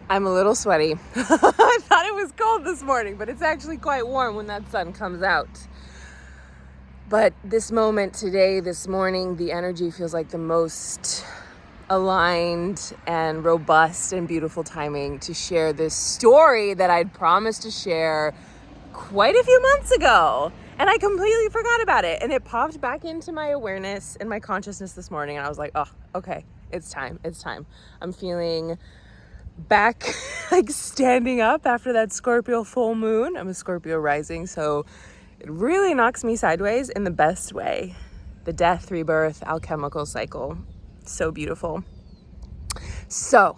I'm a little sweaty. I thought it was cold this morning, but it's actually quite warm when that sun comes out. But this moment today, this morning, the energy feels like the most aligned and robust and beautiful timing to share this story that I'd promised to share quite a few months ago. And I completely forgot about it. And it popped back into my awareness and my consciousness this morning. And I was like, oh, okay, it's time. I'm feeling back like standing up after that Scorpio full moon. I'm a Scorpio rising, so it really knocks me sideways in the best way. The death, rebirth, alchemical cycle. So beautiful. So,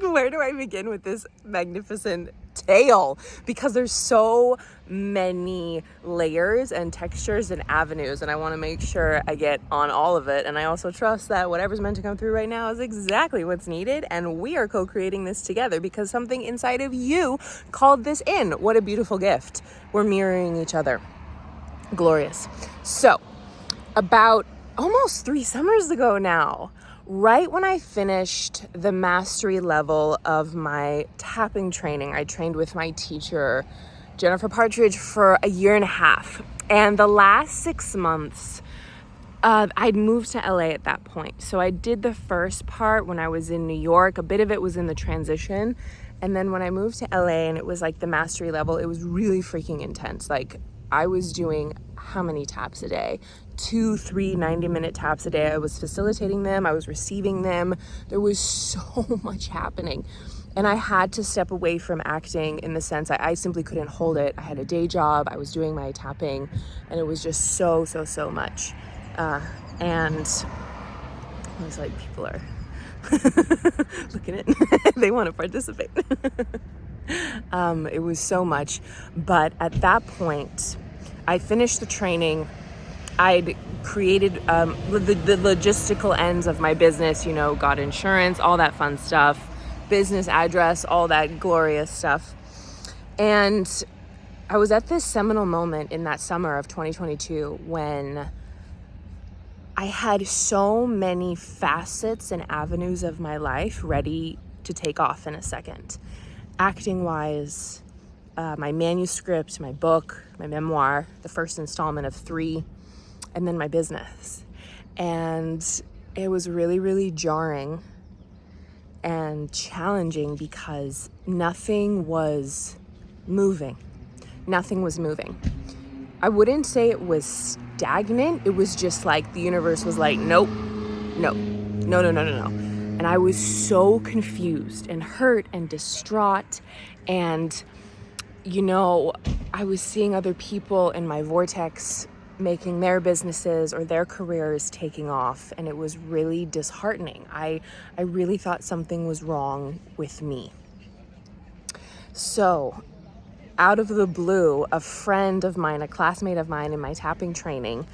where do I begin with this magnificent tale? Because there's so many layers and textures and avenues, and I want to make sure I get on all of it. And I also trust that whatever's meant to come through right now is exactly what's needed, and we are co-creating this together because something inside of you called this in. What a beautiful gift. We're mirroring each other. Glorious. So, about almost 3 summers ago now, right when I finished the mastery level of my tapping training, I trained with my teacher, Jennifer Partridge, for a 1.5 years. And the last 6 months, I'd moved to LA at that point. So I did the first part when I was in New York. A bit of it was in the transition. And then when I moved to LA and it was like the mastery level, it was really freaking intense. Like I was doing how many taps a day? 2, 3 90-minute taps a day. I was facilitating them. I was receiving them. There was so much happening. And I had to step away from acting in the sense I simply couldn't hold it. I had a day job. I was doing my tapping. And it was just so much. And I was like, people are looking at it. They want to participate. It was so much. But at that point, I finished the training. I'd created the logistical ends of my business, got insurance, all that fun stuff, business address, all that glorious stuff. And I was at this seminal moment in that summer of 2022 when I had so many facets and avenues of my life ready to take off in a second. Acting-wise, my manuscript, my book, my memoir, the first installment of 3, and then my business. And it was really, really jarring and challenging because nothing was moving. I wouldn't say it was stagnant. It was just like the universe was like, nope, no. And I was so confused and hurt and distraught. And, I was seeing other people in my vortex making their businesses or their careers taking off, and it was really disheartening. I really thought something was wrong with me. So, out of the blue, a friend of mine, a classmate of mine in my tapping training,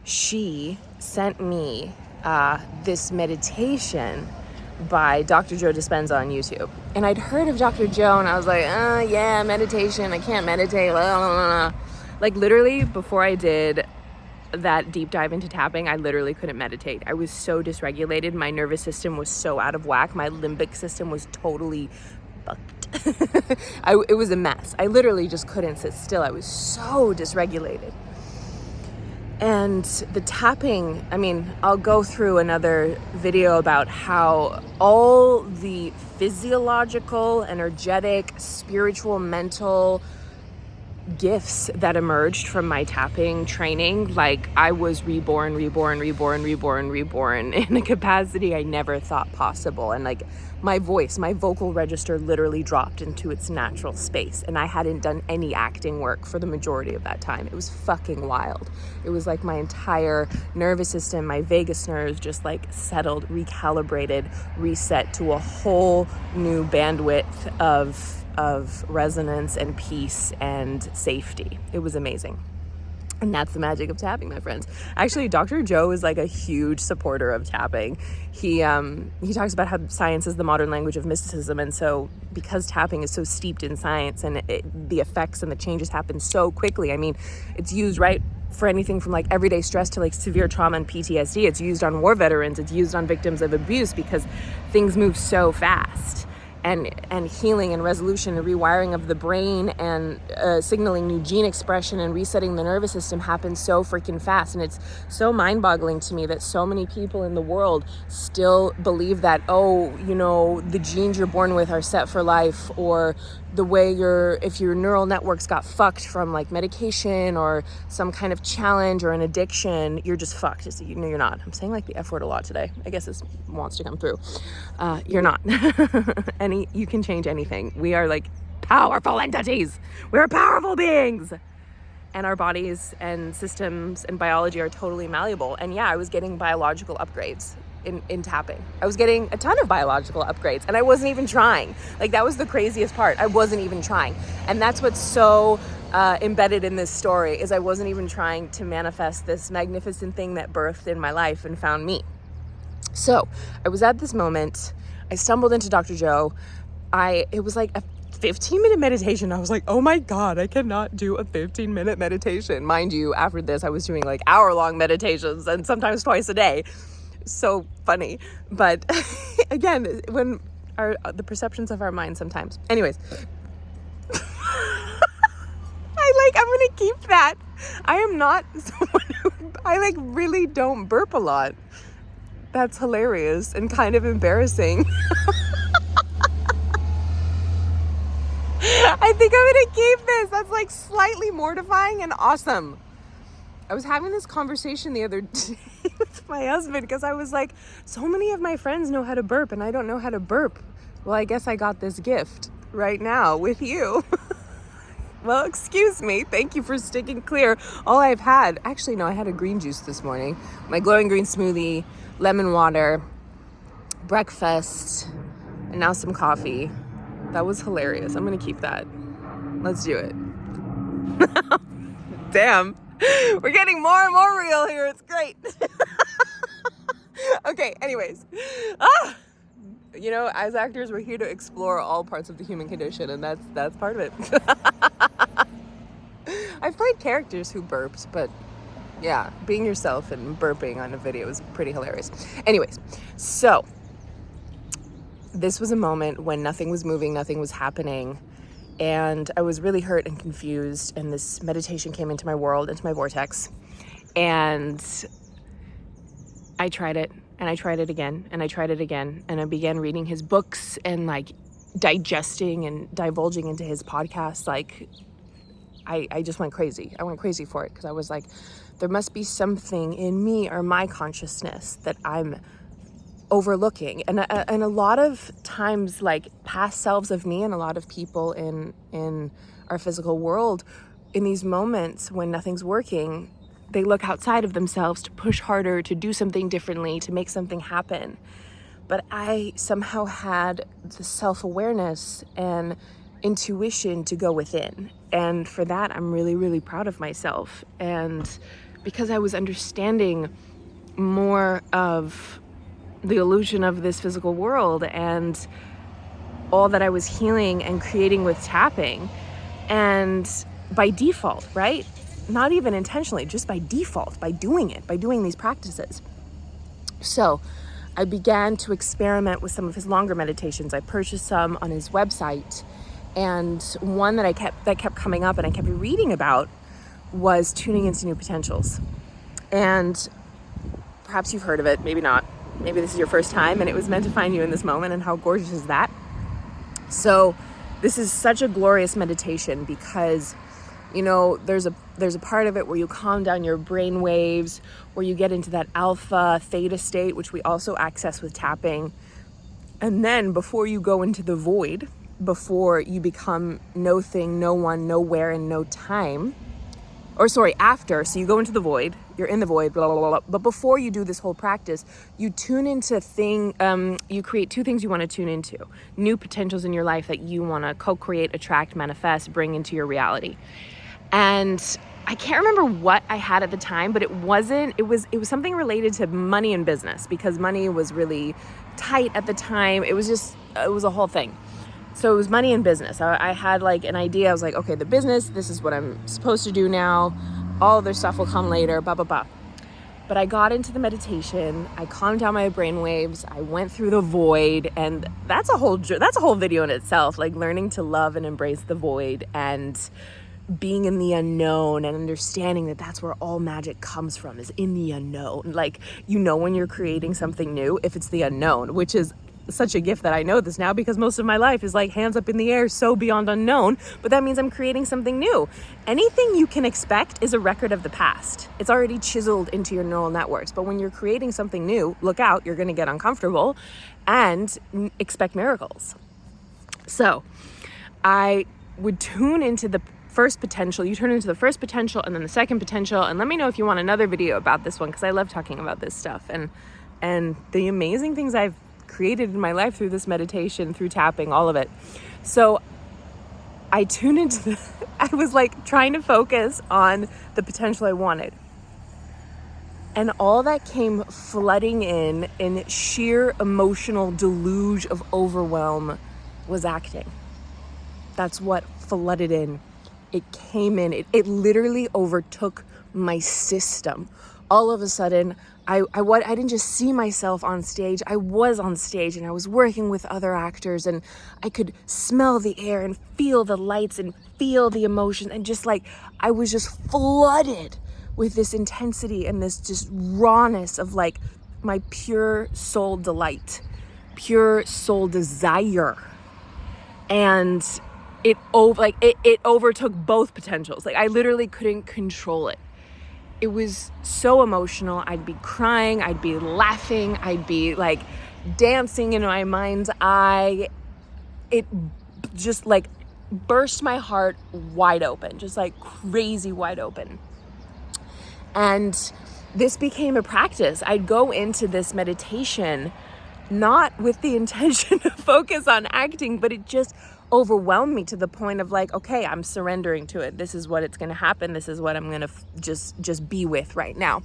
she sent me this meditation by Dr. Joe Dispenza on YouTube. And I'd heard of Dr. Joe, and I was like, yeah, meditation, I can't meditate, blah, blah, blah. Like literally before I did that deep dive into tapping, I literally couldn't meditate. I was so dysregulated. My nervous system was so out of whack. My limbic system was totally fucked. It was a mess. I literally just couldn't sit still. I was so dysregulated. And the tapping, I'll go through another video about how all the physiological, energetic, spiritual, mental gifts that emerged from my tapping training, like I was reborn in a capacity I never thought possible. And like my vocal register literally dropped into its natural space, and I hadn't done any acting work for the majority of that time. It was fucking wild. It was like my entire nervous system, my vagus nerves just like settled, recalibrated, reset to a whole new bandwidth of resonance and peace and safety. It was amazing. And that's the magic of tapping, my friends. Actually, Dr. Joe is like a huge supporter of tapping. He talks about how science is the modern language of mysticism. And so because tapping is so steeped in science and the effects and the changes happen so quickly, it's used right for anything from like everyday stress to like severe trauma and PTSD. It's used on war veterans. It's used on victims of abuse because things move so fast. and healing and resolution and rewiring of the brain and signaling new gene expression and resetting the nervous system happens so freaking fast. And it's so mind-boggling to me that so many people in the world still believe that, oh, you know, the genes you're born with are set for life, or the way if your neural networks got fucked from like medication or some kind of challenge or an addiction, you're just fucked. No, you're not. I'm saying like the F word a lot today. I guess this wants to come through. You're not. You can change anything. We are like powerful entities. We're powerful beings. And our bodies and systems and biology are totally malleable. And yeah, I was getting biological upgrades in tapping. I was getting a ton of biological upgrades, and I wasn't even trying. Like, that was the craziest part. I wasn't even trying. And that's what's so embedded in this story, is I wasn't even trying to manifest this magnificent thing that birthed in my life and found me. So I was at this moment. I stumbled into Dr. Joe. It was like a 15-minute meditation. I was like, oh my God, I cannot do a 15-minute meditation. Mind you, after this, I was doing like hour-long meditations and sometimes twice a day. So funny. But again, when the perceptions of our mind sometimes. Anyways, I'm going to keep that. I am not someone who, I really don't burp a lot. That's hilarious and kind of embarrassing. I think I'm going to keep this. That's slightly mortifying and awesome. I was having this conversation the other day with my husband because I was like, so many of my friends know how to burp and I don't know how to burp. Well, I guess I got this gift right now with you. Well, excuse me. Thank you for sticking clear. All I've had, actually, no, I had a green juice this morning. My glowing green smoothie, lemon water, breakfast, and now some coffee. That was hilarious. I'm going to keep that. Let's do it. Damn. We're getting more and more real here. It's great. Okay, anyways. You know, as actors, we're here to explore all parts of the human condition, and that's part of it. I've played characters who burped, but yeah, being yourself and burping on a video is pretty hilarious. Anyways, so this was a moment when nothing was moving, nothing was happening, and I was really hurt and confused, and this meditation came into my world, into my vortex, and I tried it, and I tried it again, and I tried it again, and I began reading his books and digesting and divulging into his podcast. I just went crazy. I went crazy for it because I was like, there must be something in me or my consciousness that I'm overlooking. And a lot of times, past selves of me and a lot of people in our physical world, in these moments when nothing's working, they look outside of themselves to push harder, to do something differently, to make something happen. But I somehow had the self-awareness and intuition to go within. And for that, I'm really, really proud of myself. And because I was understanding more of the illusion of this physical world and all that I was healing and creating with tapping, and by default, right? Not even intentionally, just by default, by doing it, by doing these practices. So I began to experiment with some of his longer meditations. I purchased some on his website, and one that kept coming up and I kept reading about was tuning into new potentials. And perhaps you've heard of it, maybe not. Maybe this is your first time and it was meant to find you in this moment, and how gorgeous is that? So this is such a glorious meditation because, you know, there's a part of it where you calm down your brain waves, where you get into that alpha theta state, which we also access with tapping. And then before you go into the void, before you become no thing, no one, nowhere, and no time, after, so you go into the void, you're in the void, blah, blah, blah, blah. But before you do this whole practice, you tune into you create two things you want to tune into, new potentials in your life that you want to co-create, attract, manifest, bring into your reality. And I can't remember what I had at the time, but it was something related to money and business, because money was really tight at the time. It was a whole thing. So it was money and business. I had an idea. I was like, okay, the business, this is what I'm supposed to do now. All other stuff will come later, blah, blah, blah. But I got into the meditation, I calmed down my brain waves, I went through the void, and that's a whole video in itself, like learning to love and embrace the void and being in the unknown and understanding that that's where all magic comes from, is in the unknown. Like, you know when you're creating something new if it's the unknown, which is such a gift that I know this now, because most of my life is like hands up in the air, so beyond unknown, but that means I'm creating something new. Anything you can expect is a record of the past. It's already chiseled into your neural networks. But when you're creating something new, look out, you're going to get uncomfortable and expect miracles. So I would tune into the first potential. You turn into the first potential and then the second potential. And let me know if you want another video about this one, because I love talking about this stuff and the amazing things I've created in my life through this meditation, through tapping, all of it. So I tuned into I was like trying to focus on the potential I wanted. And all that came flooding in sheer emotional deluge of overwhelm, was acting. That's what flooded in. It came in. It literally overtook my system. All of a sudden, I didn't just see myself on stage. I was on stage and I was working with other actors, and I could smell the air and feel the lights and feel the emotion, and just like I was just flooded with this intensity and this just rawness of like my pure soul delight, pure soul desire. And it overtook both potentials. Like I literally couldn't control it. It was so emotional. I'd be crying, I'd be laughing, I'd be like dancing in my mind's eye. It just like burst my heart wide open, just like crazy wide open. And this became a practice. I'd go into this meditation not with the intention to focus on acting, but it just overwhelmed me to the point of like, okay, I'm surrendering to it. This is what it's going to happen. This is what I'm going to just be with right now.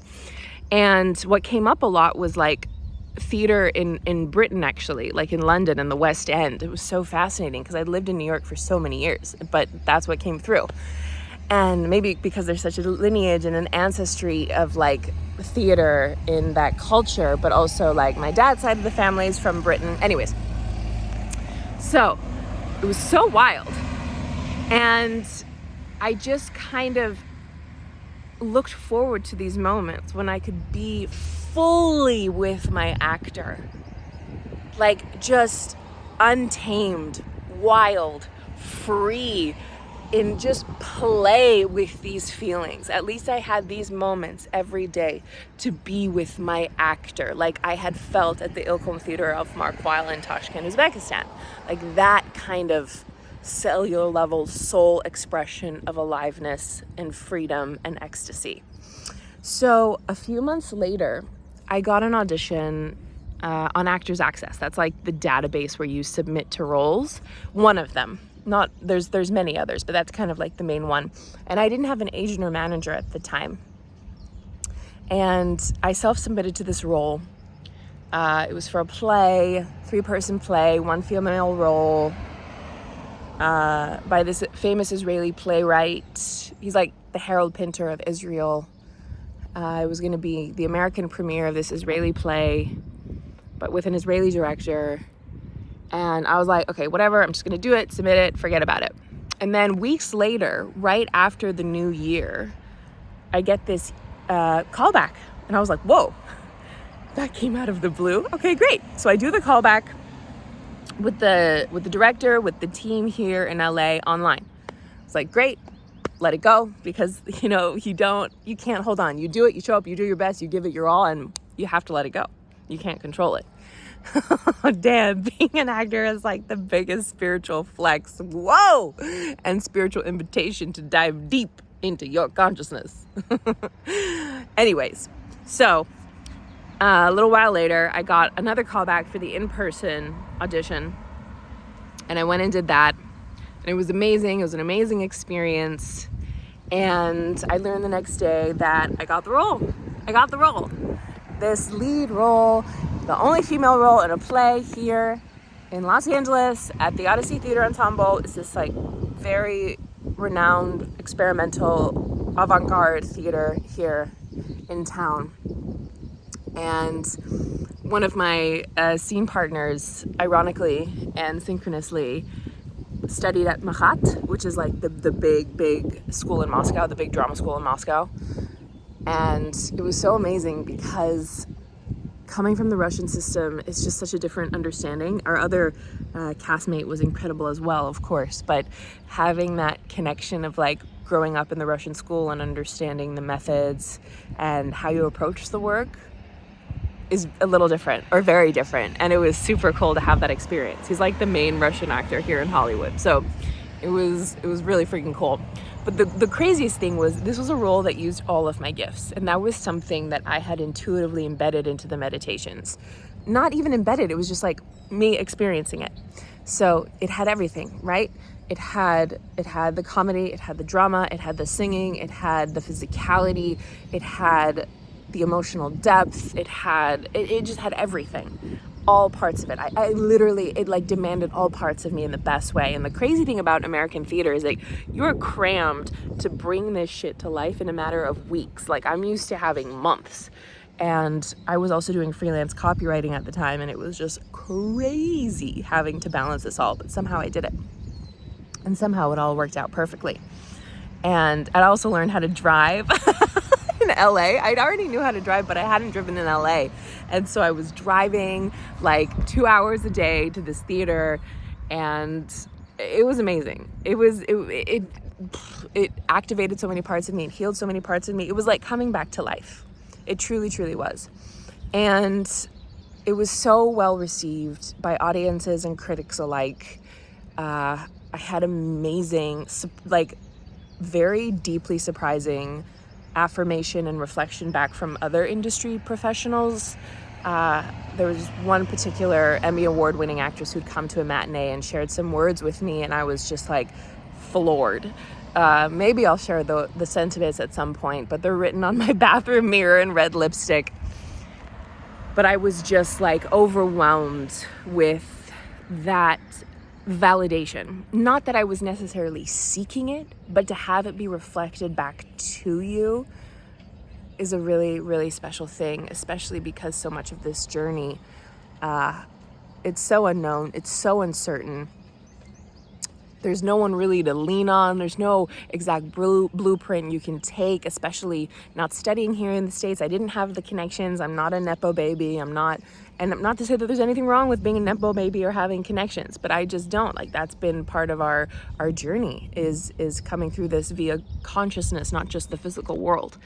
And what came up a lot was like theater in Britain, actually, like in London and the West End. It was so fascinating because I'd lived in New York for so many years, but that's what came through. And maybe because there's such a lineage and an ancestry of like theater in that culture, but also like my dad's side of the family is from Britain. Anyways, so it was so wild. And I just kind of looked forward to these moments when I could be fully with my actor, like just untamed, wild, free, and just play with these feelings. At least I had these moments every day to be with my actor, like I had felt at the Ilkom Theater of Mark Weil in Tashkent, Uzbekistan. Like that kind of cellular level soul expression of aliveness and freedom and ecstasy. So a few months later, I got an audition on Actors Access. That's like the database where you submit to roles. One of them. Not there's many others, but that's kind of like the main one. And I didn't have an agent or manager at the time. And I self-submitted to this role. It was for a play, 3-person play, 1 female role, by this famous Israeli playwright. He's like the Harold Pinter of Israel. It was going to be the American premiere of this Israeli play, but with an Israeli director. And I was like, okay, whatever, I'm just going to do it, submit it, forget about it. And then weeks later, right after the new year, I get this callback. And I was like, whoa, that came out of the blue. Okay, great. So I do the callback with the director, with the team here in LA online. It's like, great, let it go, because, you know, you can't hold on. You do it, you show up, you do your best, you give it your all, and you have to let it go. You can't control it. Damn, being an actor is like the biggest spiritual flex. Whoa! And spiritual invitation to dive deep into your consciousness. Anyways, so a little while later, I got another call back for the in-person audition, and I went and did that, and it was amazing. It was an amazing experience, and I learned the next day that I got the role. This lead role, the only female role in a play here in Los Angeles at the Odyssey Theater Ensemble. It's this like very renowned experimental avant-garde theater here in town. And one of my scene partners, ironically and synchronously, studied at Machat, which is like the big school in Moscow, the big drama school in Moscow. And it was so amazing because coming from the Russian system is just such a different understanding. Our other castmate was incredible as well, of course, but having that connection of like growing up in the Russian school and understanding the methods and how you approach the work is a little different, or very different. And it was super cool to have that experience. He's like the main Russian actor here in Hollywood. So it was really freaking cool. But the craziest thing was this was a role that used all of my gifts. And that was something that I had intuitively embedded into the meditations. Not even embedded, it was just like me experiencing it. So it had everything, right? It had the comedy, it had the drama, it had the singing, it had the physicality, it had the emotional depth, it just had everything. All parts of it. I literally, it like demanded all parts of me in the best way. And the crazy thing about American theater is like you're crammed to bring this shit to life in a matter of weeks. Like I'm used to having months. And I was also doing freelance copywriting at the time, and it was just crazy having to balance this all, but somehow I did it. And somehow it all worked out perfectly. And I also learned how to drive. In LA. I already knew how to drive, but I hadn't driven in LA. And so I was driving like 2 hours a day to this theater, and it was amazing. It activated so many parts of me. It healed so many parts of me. It was like coming back to life. It truly, truly was. And it was so well received by audiences and critics alike. I had amazing, like very deeply surprising affirmation and reflection back from other industry professionals. There was one particular Emmy Award-winning actress who'd come to a matinee and shared some words with me, and I was just like floored. Maybe I'll share the sentiments at some point, but they're written on my bathroom mirror in red lipstick. But I was just like overwhelmed with that validation. Not that I was necessarily seeking it, but to have it be reflected back to you is a really, really special thing, especially because so much of this journey, it's so unknown, it's so uncertain. There's no one really to lean on. There's no exact blueprint you can take, especially not studying here in the States. I didn't have the connections. I'm not a Nepo baby. And not to say that there's anything wrong with being a Nepo baby or having connections, but I just don't. Like that's been part of our journey is coming through this via consciousness, not just the physical world.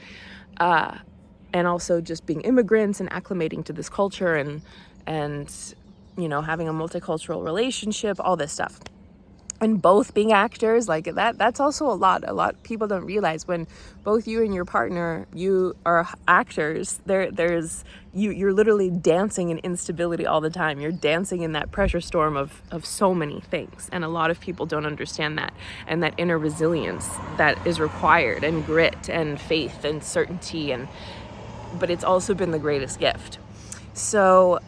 And also just being immigrants and acclimating to this culture and you know, having a multicultural relationship, all this stuff. And both being actors, like that's also a lot people don't realize when both you and your partner, you are actors, you're literally dancing in instability all the time. You're dancing in that pressure storm of so many things. And a lot of people don't understand that, and that inner resilience that is required, and grit and faith and certainty, but it's also been the greatest gift. So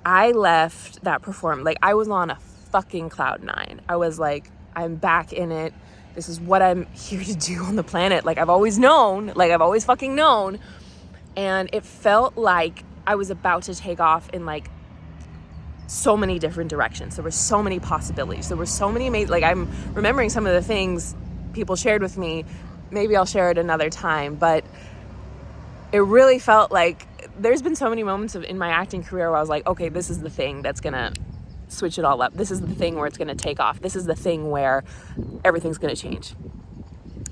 I left that performance, like I was on a fucking cloud 9. I was like, I'm back in it. This is what I'm here to do on the planet. Like I've always fucking known. And it felt like I was about to take off in like so many different directions. There were so many possibilities. There were so many amazing, like I'm remembering some of the things people shared with me. Maybe I'll share it another time, but it really felt like there's been so many moments in my acting career where I was like, okay, this is the thing that's gonna switch it all up. This is the thing where it's going to take off. This is the thing where everything's going to change.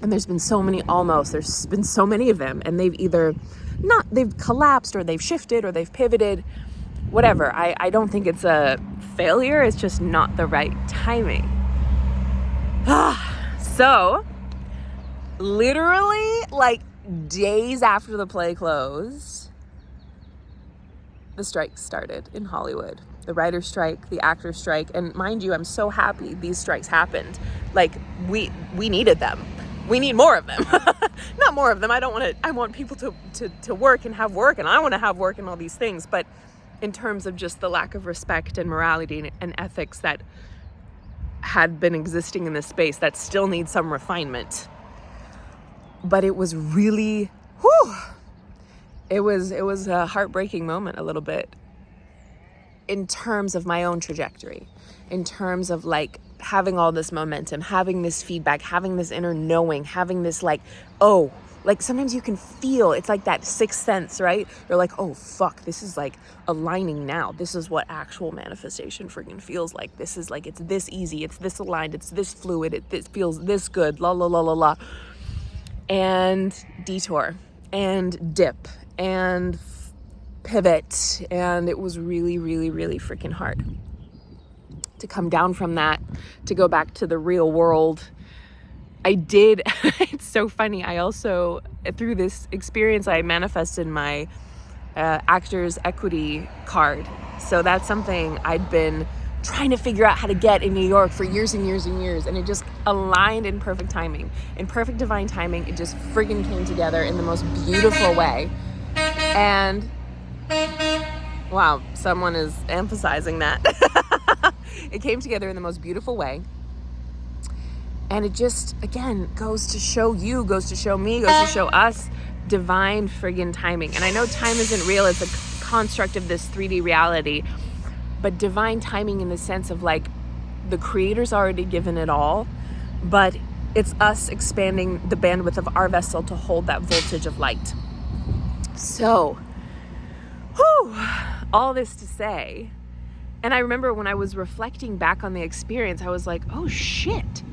And there's been so many there's been so many of them, and they've collapsed or they've shifted or they've pivoted, whatever. I don't think it's a failure. It's just not the right timing. So literally like days after the play closed, the strike started in Hollywood. The writer's strike, the actor's strike, and mind you, I'm so happy these strikes happened. Like we needed them. We need more of them. Not more of them. I want people to work and have work, and I want to have work and all these things. But in terms of just the lack of respect and morality and ethics that had been existing in this space, that still needs some refinement. But it was really, it was a heartbreaking moment a little bit in terms of my own trajectory, in terms of like having all this momentum, having this feedback, having this inner knowing, having this like, oh, like sometimes you can feel, it's like that sixth sense, right? You're like, oh fuck, this is like aligning now. This is what actual manifestation freaking feels like. This is like, it's this easy, it's this aligned, it's this fluid, it feels this good, la la la la la. And detour and dip and pivot, and it was really, really, really freaking hard to come down from that, to go back to the real world. I did, it's so funny, I also, through this experience, I manifested my actor's equity card. So that's something I'd been trying to figure out how to get in New York for years and years and years, and it just aligned in perfect timing. In perfect divine timing, it just friggin' came together in the most beautiful way. And wow, someone is emphasizing that. It came together in the most beautiful way. And it just, again, goes to show you, goes to show me, goes to show us divine friggin' timing. And I know time isn't real, it's a construct of this 3D reality, but divine timing in the sense of like the creator's already given it all, but it's us expanding the bandwidth of our vessel to hold that voltage of light. So, all this to say, and I remember when I was reflecting back on the experience, I was like, oh shit,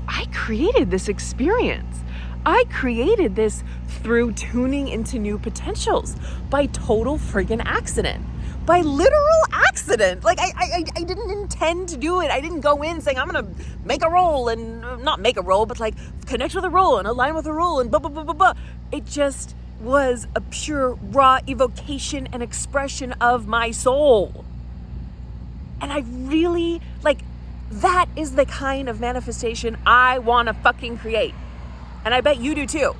I created this experience. I created this through tuning into new potentials by total friggin' accident. By literal accident. Like I didn't intend to do it. I didn't go in saying I'm gonna make a roll and not make a roll, but like connect with a roll and align with a roll and blah, blah, blah, blah, blah. It just was a pure raw evocation and expression of my soul. And I really, like, that is the kind of manifestation I want to fucking create. And I bet you do too.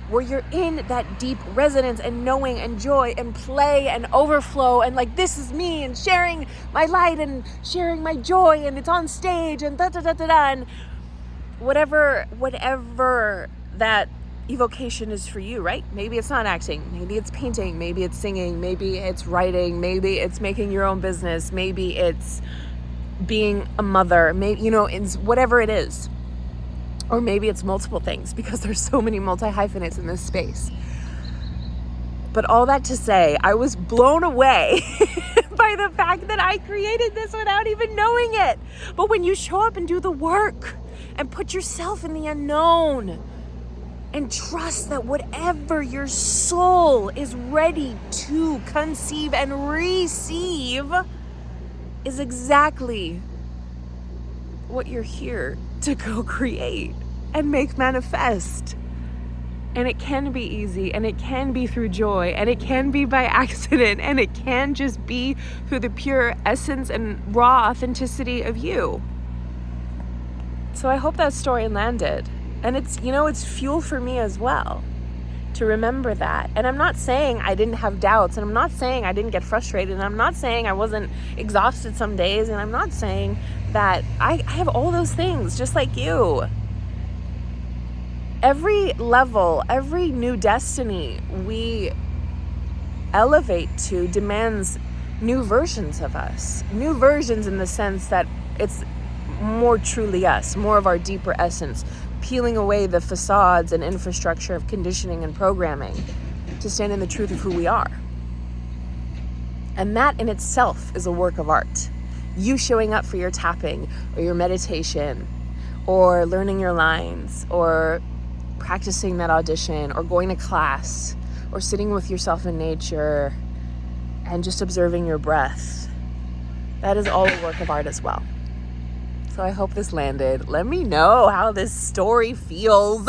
Where you're in that deep resonance and knowing and joy and play and overflow and like, this is me and sharing my light and sharing my joy and it's on stage and da da da da da, and whatever that evocation is for you, right? Maybe it's not acting, maybe it's painting, maybe it's singing, maybe it's writing, maybe it's making your own business, maybe it's being a mother, maybe, you know, it's whatever it is. Or maybe it's multiple things, because there's so many multi-hyphenates in this space. But all that to say, I was blown away by the fact that I created this without even knowing it. But when you show up and do the work and put yourself in the unknown and trust that whatever your soul is ready to conceive and receive is exactly what you're here to go create and make manifest. And it can be easy, and it can be through joy, and it can be by accident, and it can just be through the pure essence and raw authenticity of you. So I hope that story landed. And it's, you know, it's fuel for me as well to remember that. And I'm not saying I didn't have doubts, and I'm not saying I didn't get frustrated, and I'm not saying I wasn't exhausted some days, and I'm not saying that I have all those things just like you. Every level, every new destiny we elevate to demands new versions of us. New versions in the sense that it's more truly us, more of our deeper essence, peeling away the facades and infrastructure of conditioning and programming to stand in the truth of who we are. And that in itself is a work of art. You showing up for your tapping or your meditation or learning your lines or practicing that audition or going to class or sitting with yourself in nature and just observing your breath. That is all a work of art as well. So I hope this landed. Let me know how this story feels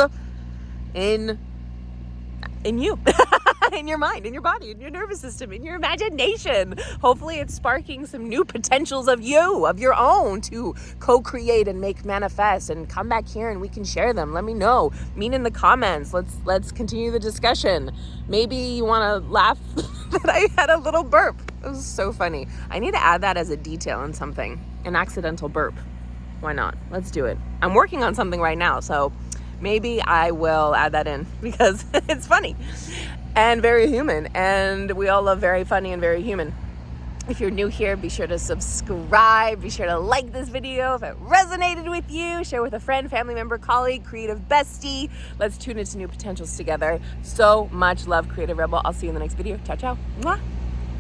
in you, in your mind, in your body, in your nervous system, in your imagination. Hopefully it's sparking some new potentials of you, of your own, to co-create and make manifest, and come back here and we can share them. Let me know. Meet in the comments. Let's continue the discussion. Maybe you want to laugh that I had a little burp. It was so funny. I need to add that as a detail in something, an accidental burp. Why not? Let's do it. I'm working on something right now, so Maybe I will add that in because it's funny and very human, and we all love very funny and very human. If you're new here, be sure to subscribe. Be sure to like this video if it resonated with you. Share with a friend, family member, colleague, creative bestie. Let's tune into new potentials together. So much love, Creative Rebel. I'll see you in the next video. Ciao, ciao. Mwah.